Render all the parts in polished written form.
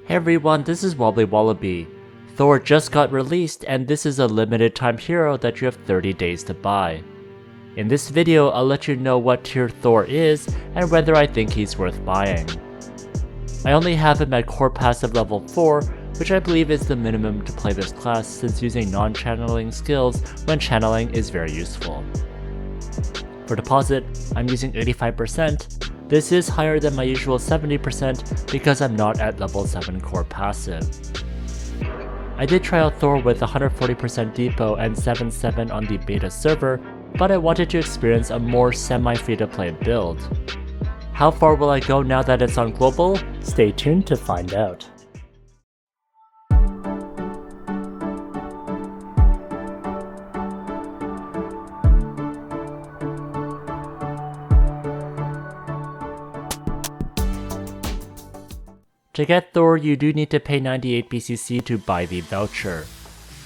Hey everyone, this is WobblyWallaby. Thor just got released and this is a limited time hero that you have 30 days to buy. In this video, I'll let you know what tier Thor is and whether I think he's worth buying. I only have him at core passive level 4, which I believe is the minimum to play this class since using non-channeling skills when channeling is very useful. For deposit, I'm using 85%. This is higher than my usual 70% because I'm not at level 7 core passive. I did try out Thor with 140% depot and 7.7 on the beta server, but I wanted to experience a more semi-free-to-play build. How far will I go now that it's on global? Stay tuned to find out. To get Thor, you do need to pay 98 BCC to buy the voucher.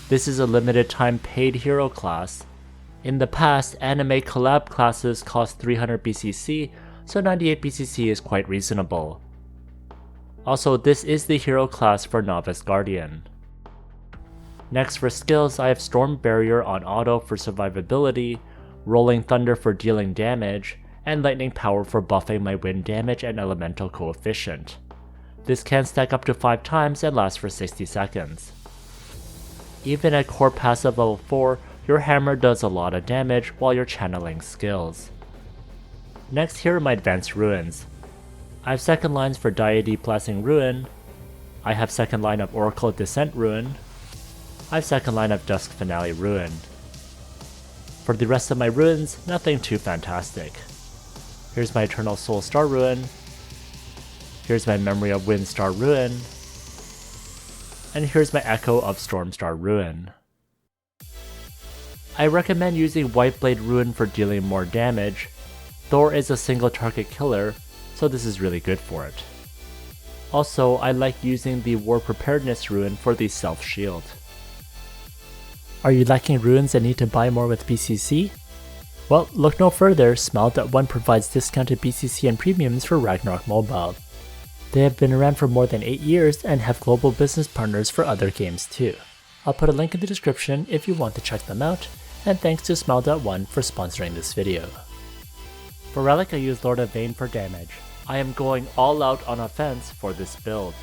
This is a limited time paid hero class. In the past, anime collab classes cost 300 BCC, so 98 BCC is quite reasonable. Also, this is the hero class for Novice Guardian. Next for skills, I have Storm Barrier on auto for survivability, Rolling Thunder for dealing damage, and Lightning Power for buffing my wind damage and elemental coefficient. This can stack up to 5 times and last for 60 seconds. Even at core passive level 4, your hammer does a lot of damage while you're channeling skills. Next, here are my advanced ruins. I have second lines for Deity Blessing Ruin, I have second line of Oracle Descent Ruin, I have second line of Dusk Finale Ruin. For the rest of my ruins, nothing too fantastic. Here's my Eternal Soul Star Ruin, here's my Memory of Wind Star Ruin, and here's my Echo of Storm Star Ruin. I recommend using White Blade Ruin for dealing more damage. Thor is a single target killer, so this is really good for it. Also, I like using the War Preparedness Ruin for the self shield. Are you lacking ruins and need to buy more with BCC? Well, look no further, Smile.1 provides discounted BCC and premiums for Ragnarok Mobile. They have been around for more than 8 years and have global business partners for other games too. I'll put a link in the description if you want to check them out, and thanks to Smile.1 for sponsoring this video. For Relic, I use Lord of Vane for damage. I am going all out on offense for this build.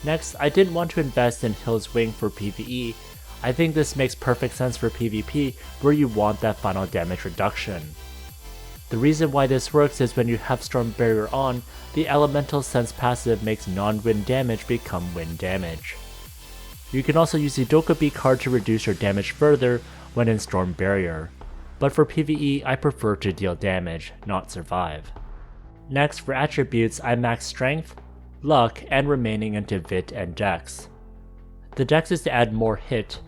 Next, I didn't want to invest in Hill's Wing for PvE. I think this makes perfect sense for PvP where you want that final damage reduction. The reason why this works is when you have Storm Barrier on, the Elemental Sense passive makes non-wind damage become wind damage. You can also use the Dokkaebi card to reduce your damage further when in Storm Barrier, but for PvE I prefer to deal damage, not survive. Next, for attributes, I max Strength, Luck, and remaining into Vit and Dex. The Dex is to add more hit.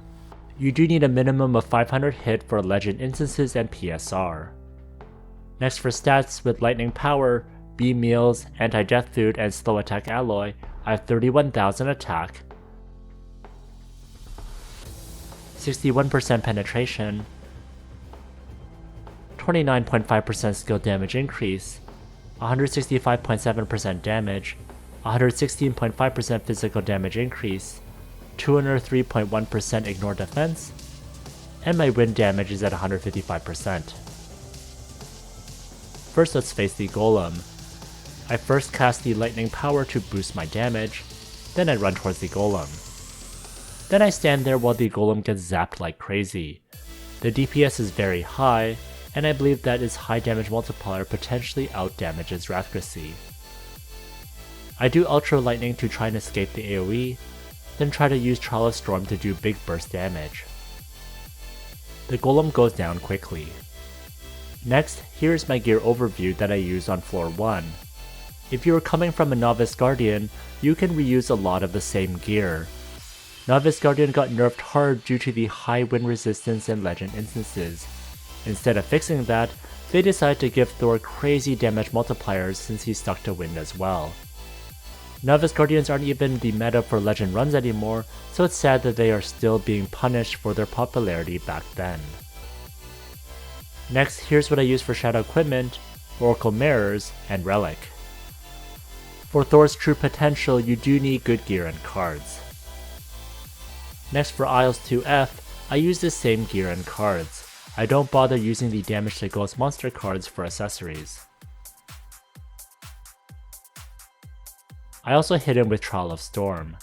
You do need a minimum of 500 hit for Legend instances and PSR. Next for stats, with Lightning Power, B Meals, Anti-Death Food, and Slow Attack Alloy, I have 31,000 attack, 61% penetration, 29.5% skill damage increase, 165.7% damage, 116.5% physical damage increase, 203.1% ignore defense, and my wind damage is at 155%. First, let's face the Golem. I first cast the Lightning Power to boost my damage, then I run towards the Golem. Then I stand there while the Golem gets zapped like crazy. The DPS is very high, and I believe that his high damage multiplier potentially outdamages Rathgricy. I do Ultra Lightning to try and escape the AoE, then try to use Charlotte's Storm to do big burst damage. The Golem goes down quickly. Next, here's my gear overview that I use on floor 1. If you are coming from a Novice Guardian, you can reuse a lot of the same gear. Novice Guardian got nerfed hard due to the high wind resistance and legend instances. Instead of fixing that, they decided to give Thor crazy damage multipliers since he's stuck to wind as well. Novice Guardians aren't even the meta for legend runs anymore, so it's sad that they are still being punished for their popularity back then. Next, here's what I use for shadow equipment, Oracle Mirrors, and Relic. For Thor's true potential, you do need good gear and cards. Next for Isles 2F, I use the same gear and cards. I don't bother using the damage to ghost monster cards for accessories. I also hit him with Trial of Storm.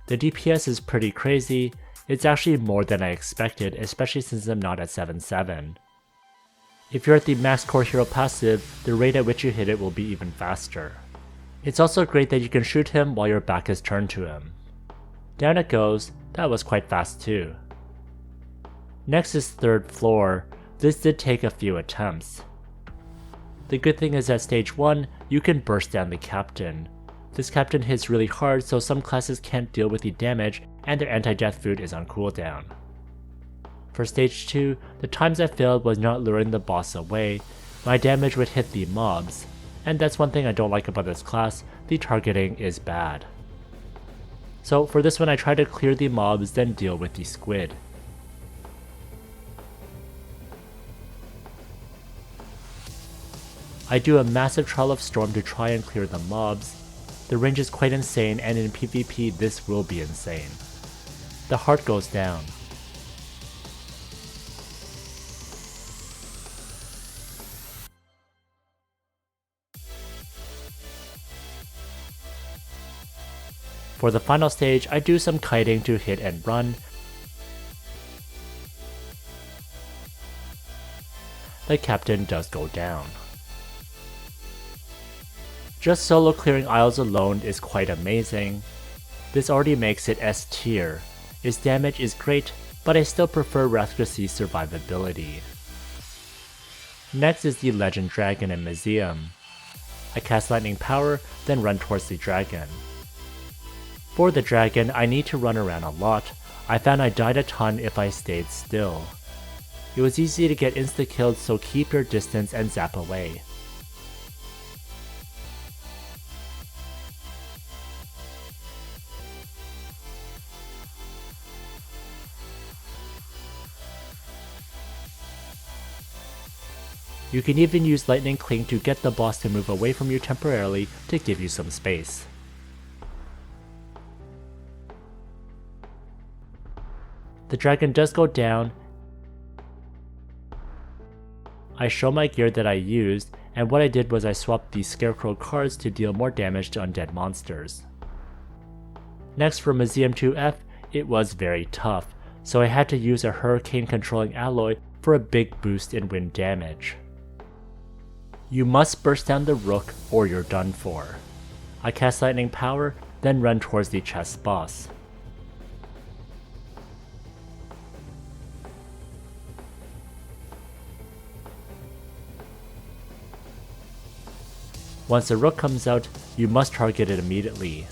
The DPS is pretty crazy. It's actually more than I expected, especially since I'm not at 7-7. If you're at the max core hero passive, the rate at which you hit it will be even faster. It's also great that you can shoot him while your back is turned to him. Down it goes. That was quite fast too. Next is Third Floor. This did take a few attempts. The good thing is at stage 1, you can burst down the captain. This captain hits really hard, so some classes can't deal with the damage and their anti-death food is on cooldown. For stage 2, the times I failed was not luring the boss away. My damage would hit the mobs, and that's one thing I don't like about this class, the targeting is bad. So for this one I try to clear the mobs, then deal with the squid. I do a massive Trial of Storm to try and clear the mobs. The range is quite insane, and in PvP this will be insane. The heart goes down. For the final stage, I do some kiting to hit and run. The captain does go down. Just solo clearing Isles alone is quite amazing. This already makes it S tier. Its damage is great, but I still prefer Rathgricy's survivability. Next is the Legend Dragon and Museum. I cast Lightning Power, then run towards the dragon. For the dragon, I need to run around a lot. I found I died a ton if I stayed still. It was easy to get insta-killed, so keep your distance and zap away. You can even use Lightning Cling to get the boss to move away from you temporarily to give you some space. The dragon does go down. I show my gear that I used, and what I did was I swapped the Scarecrow cards to deal more damage to undead monsters. Next for Museum 2F, it was very tough, so I had to use a hurricane controlling alloy for a big boost in wind damage. You must burst down the rook or you're done for. I cast Lightning Power, then run towards the chest boss. Once the rook comes out, you must target it immediately.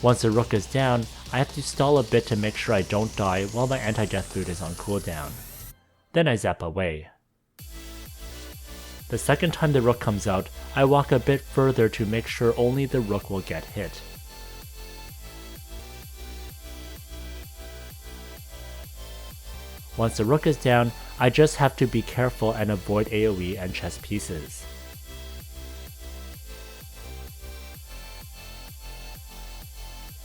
Once the rook is down, I have to stall a bit to make sure I don't die while my anti-death food is on cooldown. Then I zap away. The second time the rook comes out, I walk a bit further to make sure only the rook will get hit. Once the rook is down, I just have to be careful and avoid AoE and chess pieces.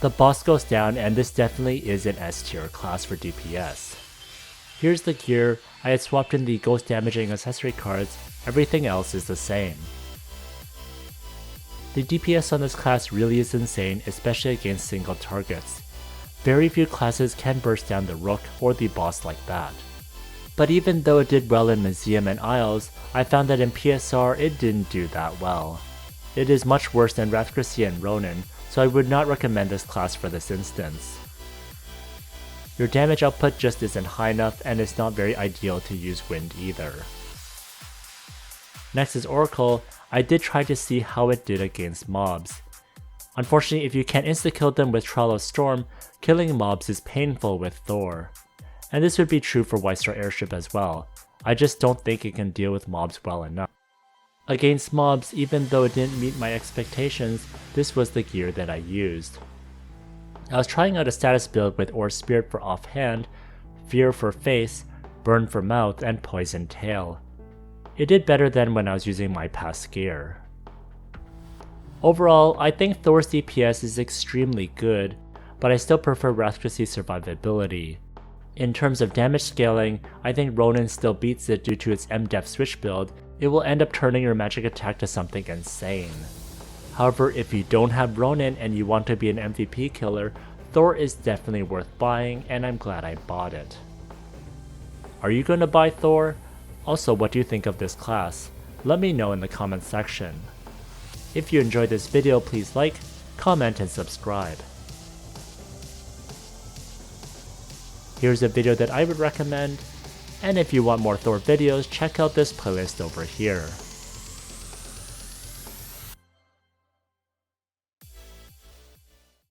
The boss goes down, and this definitely is an S tier class for DPS. Here's the gear. I had swapped in the ghost damaging accessory cards, everything else is the same. The DPS on this class really is insane, especially against single targets. Very few classes can burst down the rook or the boss like that. But even though it did well in Museum and Isles, I found that in PSR it didn't do that well. It is much worse than Rathgricy and Ronin, so I would not recommend this class for this instance. Your damage output just isn't high enough, and it's not very ideal to use wind either. Next is Oracle. I did try to see how it did against mobs. Unfortunately, if you can't insta-kill them with Trial of Storm, killing mobs is painful with Thor. And this would be true for White Star Airship as well. I just don't think it can deal with mobs well enough. Against mobs, even though it didn't meet my expectations, this was the gear that I used. I was trying out a status build with Ore Spirit for offhand, Fear for face, Burn for mouth, and Poison tail. It did better than when I was using my past gear. Overall, I think Thor's DPS is extremely good, but I still prefer Rathgricy's survivability. In terms of damage scaling, I think Ronin still beats it due to its M-Def switch build. It will end up turning your magic attack to something insane. However, if you don't have Ronin and you want to be an MVP killer, Thor is definitely worth buying, and I'm glad I bought it. Are you going to buy Thor? Also, what do you think of this class? Let me know in the comments section. If you enjoyed this video, please like, comment, and subscribe. Here's a video that I would recommend, and if you want more Thor videos, check out this playlist over here.